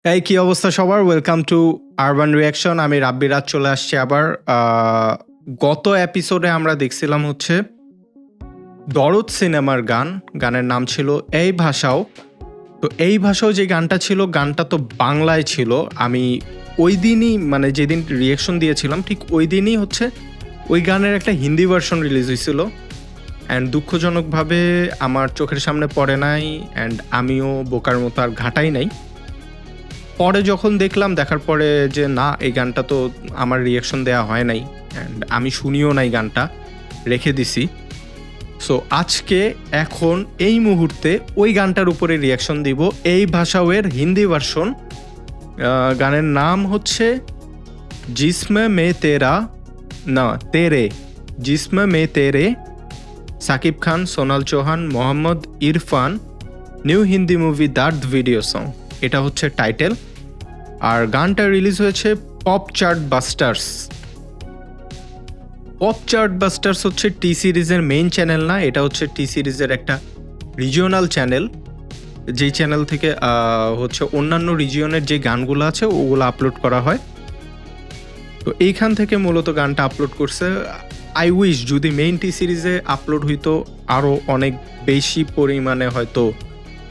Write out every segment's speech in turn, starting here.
এই কি অবস্থা সবার? Welcome to urban reaction. আমি রাব্বিরাজ চলে আসছি আবার। গত এপিসোডে আমরা দেখছিলাম হচ্ছে দরদ সিনেমার গান। গানের নাম ছিল এই ভাষাও। তো এই ভাষাও যে গানটা ছিল, গানটা তো বাংলায় ছিল। আমি ওই দিনই মানে যেদিন রিয়াকশন দিয়েছিলাম ঠিক ওই দিনই হচ্ছে ওই গানের একটা হিন্দি ভার্সন রিলিজ হয়েছিল। অ্যান্ড দুঃখজনকভাবে আমার চোখের সামনে পড়ে নাই, অ্যান্ড আমিও বোকার মতো আর ঘাটাই নাই। পরে যখন দেখলাম, দেখার পরে যে না, এই গানটা তো আমার রিয়াকশন দেওয়া হয় নাই, অ্যান্ড আমি শুনিও নাই, গানটা রেখে দিছি। সো আজকে এখন এই মুহূর্তে ওই গানটার উপরে রিয়াকশন দিব, এই ভাষাওয়ের হিন্দি ভার্সন। গানের নাম হচ্ছে জিসমে মে তেরা, না তেরে, জিসমে মে তেরে, Shakib Khan, Sonal Chauhan, Mohammad Irfan, new Hindi movie Dard video song. এটা হচ্ছে টাইটেল। আর গানটা রিলিজ হয়েছে pop chart busters. Pop chart busters হচ্ছে টি সিরিজের মেইন চ্যানেল না, এটা হচ্ছে টি সিরিজের একটা রিজিওনাল চ্যানেল, যেই চ্যানেল থেকে হচ্ছে অন্যান্য রিজিয়নের যে গানগুলো আছে ওগুলো আপলোড করা হয়। তো এইখান থেকে মূলত গানটা আপলোড করছে। আই উইশ যদি মেইন টি সিরিজে আপলোড হইতো আরও অনেক বেশি পরিমাণে হয়তো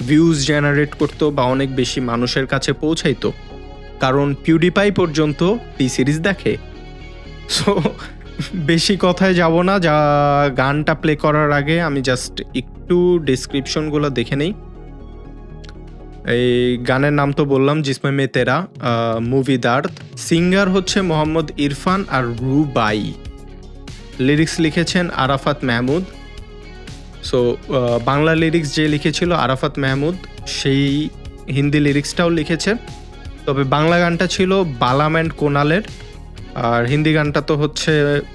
ভিউজ জেনারেট করতো বা অনেক বেশি মানুষের কাছে পৌঁছাইতো, কারণ পিউডিপাই পর্যন্ত টি সিরিজ দেখে। সো বেশি কথায় যাব না, যা গানটা প্লে করার আগে আমি জাস্ট একটু ডেসক্রিপশনগুলো দেখে নেই। এই গানের নাম তো বললাম, জিসমে মে তেরা, মুভি দার্দ। সিঙ্গার হচ্ছে মোহাম্মদ ইরফান আর রুবাই। লিরিক্স লিখেছেন আরাফাত মাহমুদ। সো বাংলা লিরিক্স যে লিখেছিল আরাফাত মাহমুদ, সেই হিন্দি লিরিক্সটাও লিখেছে। তবে বাংলা গানটা ছিল বালাম অ্যান্ড কোনালের, আর হিন্দি গানটা তো হচ্ছে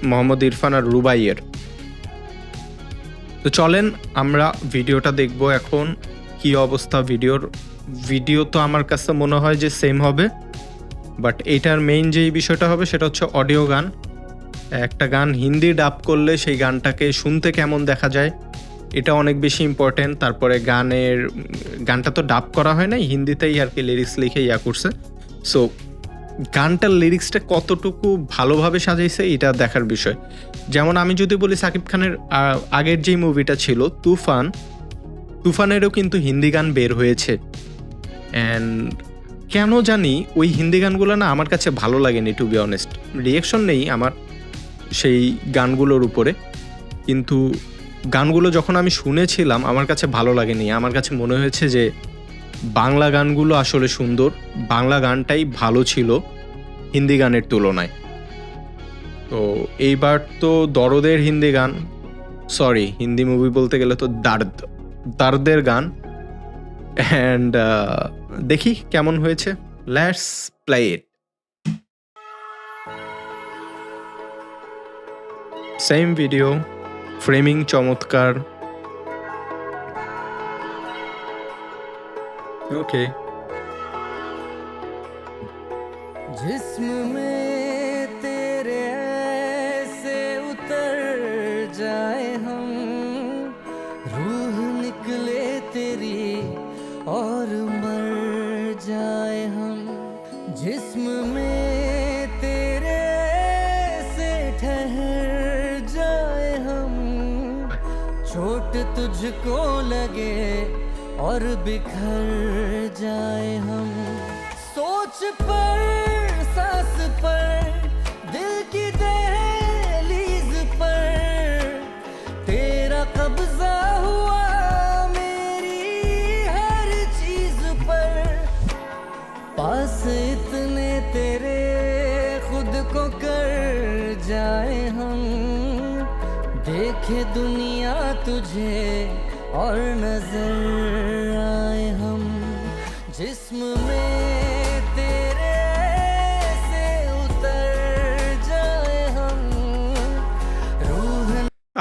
মোহাম্মদ ইরফান আর রুবাইয়ের। তো চলেন আমরা ভিডিওটা দেখব এখন। কি অবস্থা ভিডিও তো আমার কাছে মনে হয় যে সেম হবে, বাট এইটার মেইন যেই বিষয়টা হবে সেটা হচ্ছে অডিও গান। একটা গান হিন্দি ডাব করলে সেই গানটাকে শুনতে কেমন দেখা যায়, এটা অনেক বেশি ইম্পর্টেন্ট। তারপরে গানটা তো ডাব করা হয় নাই, হিন্দিতেই আর কি লিরিক্স লিখে করছে। সো গানটার লিরিক্সটা কতটুকু ভালোভাবে সাজাইছে এটা দেখার বিষয়। যেমন আমি যদি বলি, সাকিব খানের আগের যেই মুভিটা ছিল তুফানেরও কিন্তু হিন্দি গান বের হয়েছে, অ্যান্ড কেন জানি ওই হিন্দি গানগুলো না আমার কাছে ভালো লাগেনি, টু বি অনেস্ট। রিয়েকশন নেই আমার সেই গানগুলোর উপরে, কিন্তু গানগুলো যখন আমি শুনেছিলাম আমার কাছে ভালো লাগেনি। আমার কাছে মনে হয়েছে যে বাংলা গানগুলো আসলে সুন্দর, বাংলা গানটাই ভালো ছিল হিন্দি গানের তুলনায়। তো এইবার তো দরদের হিন্দি গান, সরি হিন্দি মুভি বলতে গেলে তো দার্দের গান। অ্যান্ড দেখি কেমন হয়েছে। Let's play it. Same video, framing চমৎকার। ওকে। जिस्म में तेरे ऐसे उतर जाए हम, रूह निकले तेरी और मर जाए हम। जिस्म में तेरे ऐसे ठहर जाए हम, चोट तुझको लगे और बिखर जाए हम। सोच पर सांस पर, दिल की दहलीज पर तेरा कब्जा हुआ मेरी हर चीज पर। पास इतने तेरे खुद को कर जाए हम, देखे दुनिया तुझे और नजर आए हम। जिस्म में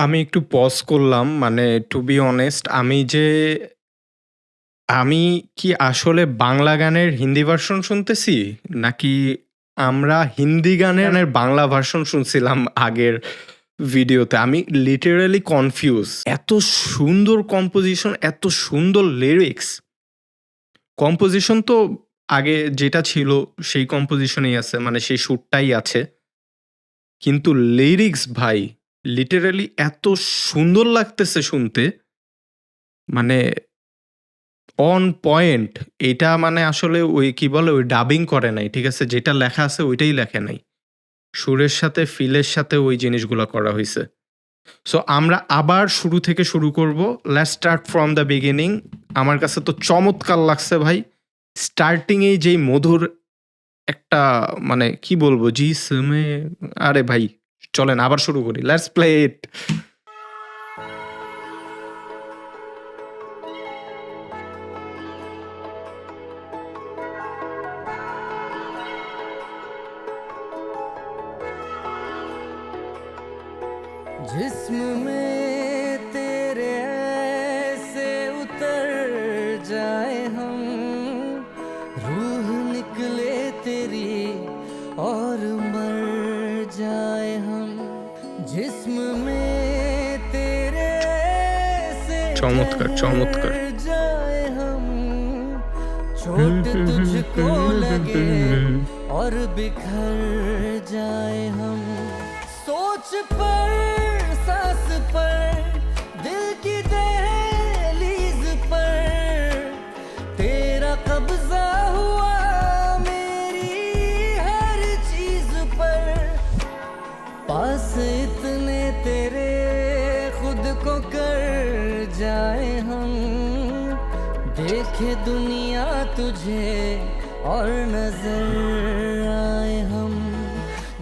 আমি একটু পজ করলাম, মানে টু বি অনেস্ট আমি কি আসলে বাংলা গানের হিন্দি ভার্সন শুনতেছি, নাকি আমরা হিন্দি গানের বাংলা ভার্সন শুনছিলাম আগের ভিডিওতে? আমি লিটারালি কনফিউজ। এত সুন্দর কম্পোজিশন, এত সুন্দর লিরিক্স, কম্পোজিশন তো আগে যেটা ছিল সেই কম্পোজিশনেই আছে, মানে সেই সুরটাই আছে। কিন্তু লিরিক্স ভাই লিটারালি এত সুন্দর লাগতেছে শুনতে, মানে অন পয়েন্ট। এটা মানে আসলে ওই কি বলে ওই ডাবিং করে নাই, ঠিক আছে? যেটা লেখা আছে ওইটাই লেখে নাই, সুরের সাথে ফিলের সাথে ওই জিনিসগুলো করা হয়েছে। সো আমরা আবার শুরু থেকে শুরু করব। Let's start from the beginning. আমার কাছে তো চমৎকার লাগছে ভাই। স্টার্টিংয়েই যেই মধুর একটা মানে কি বলবো জি সমে, আরে ভাই চলেন আবার শুরু করি, লেটস প্লে ইট। जिस्म में तेरे ऐसे उतर जाए हम, रूह निकले तेरी और मर जाए हम। जिस्म में तेरे ऐसे चमत्कार, चमत्कार। ठहर जाए हम, चोट तुझको लगे और बिखर जाए हम। सोच पर सांस पर दिल की दहलीज पर तेरा कब्जा हुआ मेरी हर चीज पर। पास इतने तेरे खुद को कर जाए हम, देखे दुनिया तुझे और नजर आए हम।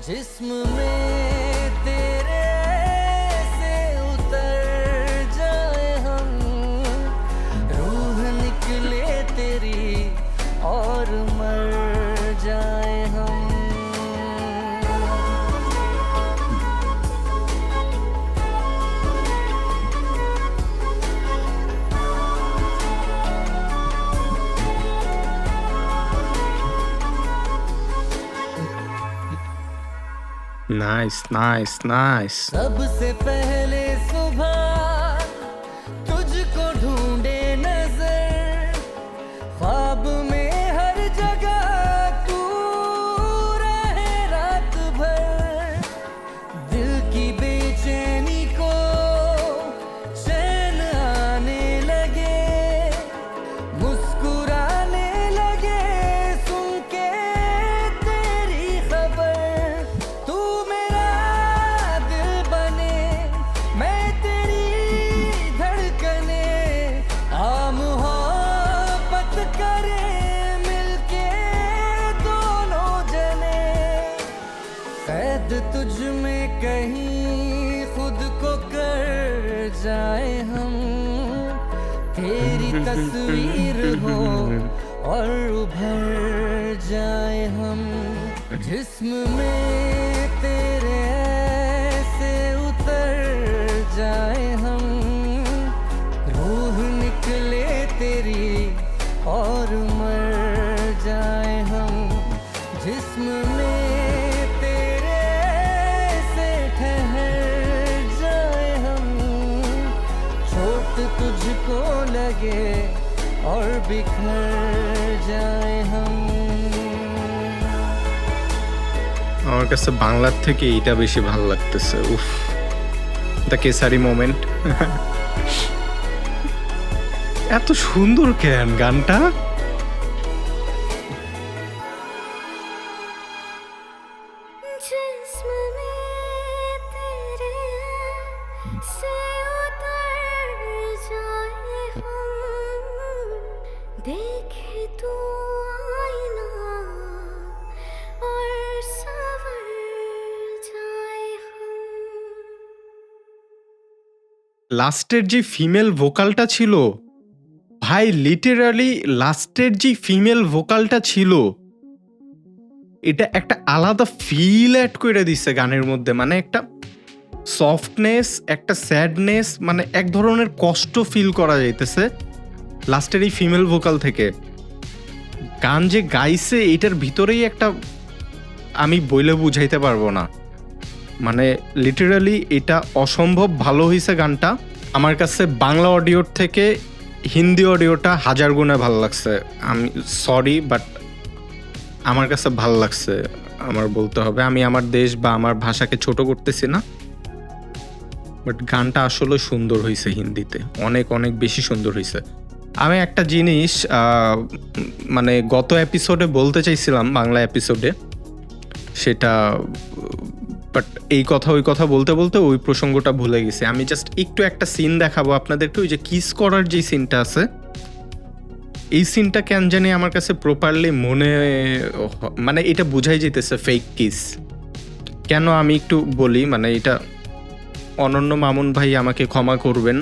जिस्म में तेरे ऐसे उतर जाए हम, रूह निकले तेरी और मर जाए हम। Nice nice nice. सबसे पहले सुबह तुझको ढूंढे नजर, ख्वाब में हर जगह तू रहे रात भर। दिल की बेचैनी को चैन आने लगे, मुस्कुराने लगे सुन के तेरी खबर। तू मेरा दिल बने, मैं तेरी धड़कने, आ मोहब्बत करे मिलके दोनों जने। कैद तुझ में कहीं खुद को कर जाए हम, तेरी तस्वीर हो और उभर जाए हम। जिस्म में तेरे ऐसे उतर जाए हम, रूह निकले तेरी और मर जाए हम। जिस्म में तेरे ऐसे ठहर जाए हम, चोट तुझको लगे और बिखर जाए हम। আমার কাছে বাংলার থেকে এইটা বেশি ভালো লাগতেছে। উফ, দ্য কেসারি মোমেন্ট। এত সুন্দর কেন গানটা। जिस्म में तेरे से उतर जाए हम, देखे तू आईना और संवर जाए हम। লাস্টের যে ফিমেল ভোকালটা ছিল ভাই, লিটারালি লাস্টের যে ফিমেল ভোকালটা ছিল এটা একটা আলাদা ফিল অ্যাড করে দিচ্ছে গানের মধ্যে। মানে একটা সফটনেস, একটা স্যাডনেস, মানে এক ধরনের কষ্ট ফিল করা যাইতেছে লাস্টের এই ফিমেল ভোকাল থেকে। গান যে গাইছে এটার ভিতরেই একটা, আমি বইলে বুঝাইতে পারবো না, মানে লিটারালি এটা অসম্ভব ভালো হয়েছে গানটা। আমার কাছে বাংলা অডিওর থেকে হিন্দি অডিওটা হাজার গুণে ভালো লাগছে। আমি সরি বাট আমার কাছে ভাল লাগছে, আমার বলতে হবে। আমি আমার দেশ বা আমার ভাষাকে ছোট করতেছি না, বাট গানটা আসলে সুন্দর হয়েছে হিন্দিতে, অনেক অনেক বেশি সুন্দর হয়েছে। আমি একটা জিনিস মানে গত এপিসোডে বলতে চাইছিলাম, বাংলা এপিসোডে, সেটা বাট এই কথা ওই কথা বলতে বলতে ওই প্রসঙ্গটা ভুলে গেছি। আমি জাস্ট একটু একটা সিন দেখাবো আপনাদেরকে, ওই যে কিস করার যে সিনটা আছে, এই সিনটা কেন জানি আমার কাছে প্রপারলি মনে মানে এটা বোঝাই যেতেছে ফেক কিস। কেন আমি একটু বলি, মানে এটা অনন্য মামুন ভাই আমাকে ক্ষমা করবেন,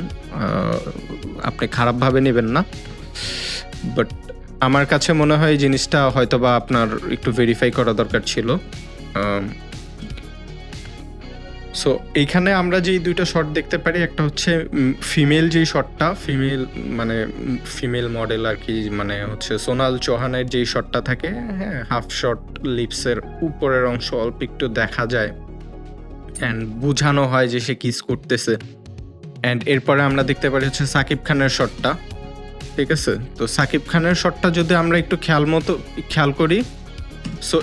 আপনি খারাপভাবে নেবেন না, বাট আমার কাছে মনে হয় এই জিনিসটা হয়তো বা আপনার একটু ভেরিফাই করা দরকার ছিল। সো এইখানে আমরা যেই দুইটা শট দেখতে পারি, একটা হচ্ছে ফিমেল যেই শটটা, ফিমেল মডেল আর কি, মানে হচ্ছে সোনাল চৌহানের যেই শটটা থাকে, হ্যাঁ, হাফ শট, লিপসের উপরের অংশ অল্প একটু দেখা যায় অ্যান্ড বোঝানো হয় যে সে কিস করতেছে। অ্যান্ড এরপরে আমরা দেখতে পারি হচ্ছে সাকিব খানের শটটা, ঠিক আছে? তো সাকিব খানের শটটা যদি আমরা একটু খেয়াল করি, সো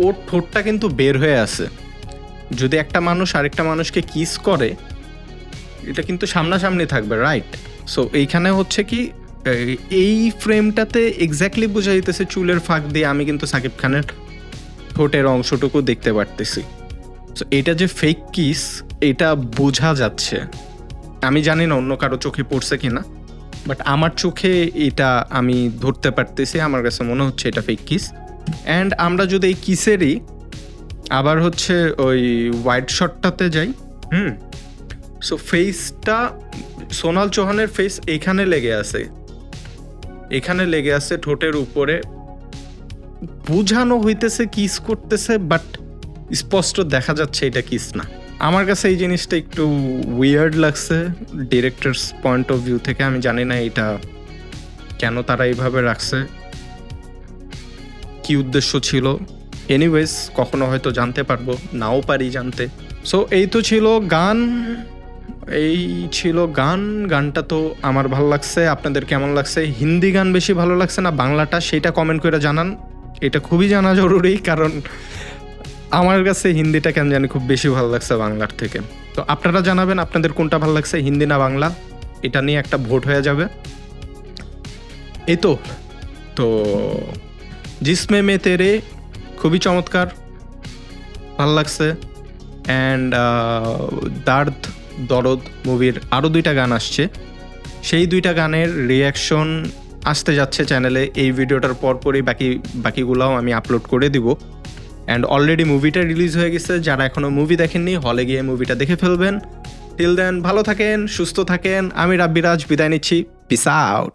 ওর ঠোঁটটা কিন্তু বের হয়ে আছে। যদি একটা মানুষ আরেকটা মানুষকে কিস করে, এটা কিন্তু সামনাসামনি থাকবে, রাইট? সো এইখানে হচ্ছে কি, এই ফ্রেমটাতে এক্স্যাক্টলি বোঝা যেতেছে চুলের ফাঁক দিয়ে আমি কিন্তু সাকিব খানের ঠোঁটের অংশটুকু দেখতে পারতেছি। সো এটা যে ফেক কিস, এটা বোঝা যাচ্ছে। আমি জানি না অন্য কারো চোখে পড়ছে কিনা, বাট আমার চোখে এটা আমি ধরতে পারতেছি, আমার কাছে মনে হচ্ছে এটা ফেক কিস। অ্যান্ড আমরা যদি এই কিসেরই আবার হচ্ছে ওই হোয়াইট শটটাতে যাই, সো ফেসটা, সোনাল চৌহানের ফেস এখানে লেগে আছে ঠোঁটের উপরে, বোঝানো হইতেছে কিস করতেছে, বাট স্পষ্ট দেখা যাচ্ছে এটা কিস না। আমার কাছে এই জিনিসটা একটু উইয়ার্ড লাগছে ডিরেক্টরস পয়েন্ট অফ ভিউ থেকে। আমি জানি না এটা কেন তারা এইভাবে রাখছে, কি উদ্দেশ্য ছিল। এনিওয়েজ, কখনো হয়তো জানতে পারবো, নাও পারি জানতে। সো এই তো ছিল গান, গানটা তো আমার ভালো লাগছে। আপনাদের কেমন লাগছে? হিন্দি গান বেশি ভালো লাগছে না বাংলাটা, সেটা কমেন্ট করে জানান। এটা খুবই জানা জরুরি, কারণ আমার কাছে হিন্দিটা কেন জানি খুব বেশি ভালো লাগছে বাংলার থেকে। তো আপনারা জানাবেন আপনাদের কোনটা ভালো লাগছে, হিন্দি না বাংলা, এটা নিয়ে একটা ভোট হয়ে যাবে। এই তো জিসমে মে তেরে খুবই চমৎকার, ভালো লাগছে। অ্যান্ড দরদ মুভির আরও 2টা গান আসছে, সেই 2টা গানের রিয়াকশন আসতে যাচ্ছে চ্যানেলে। এই ভিডিওটার পরপরই বাকিগুলোও আমি আপলোড করে দিব। অ্যান্ড অলরেডি মুভিটা রিলিজ হয়ে গেছে, যারা এখনও মুভি দেখেননি হলে গিয়ে মুভিটা দেখে ফেলবেন। টিল দেন ভালো থাকেন, সুস্থ থাকেন। আমি রাব্বিরাজ বিদায় নিচ্ছি, পিস আউট।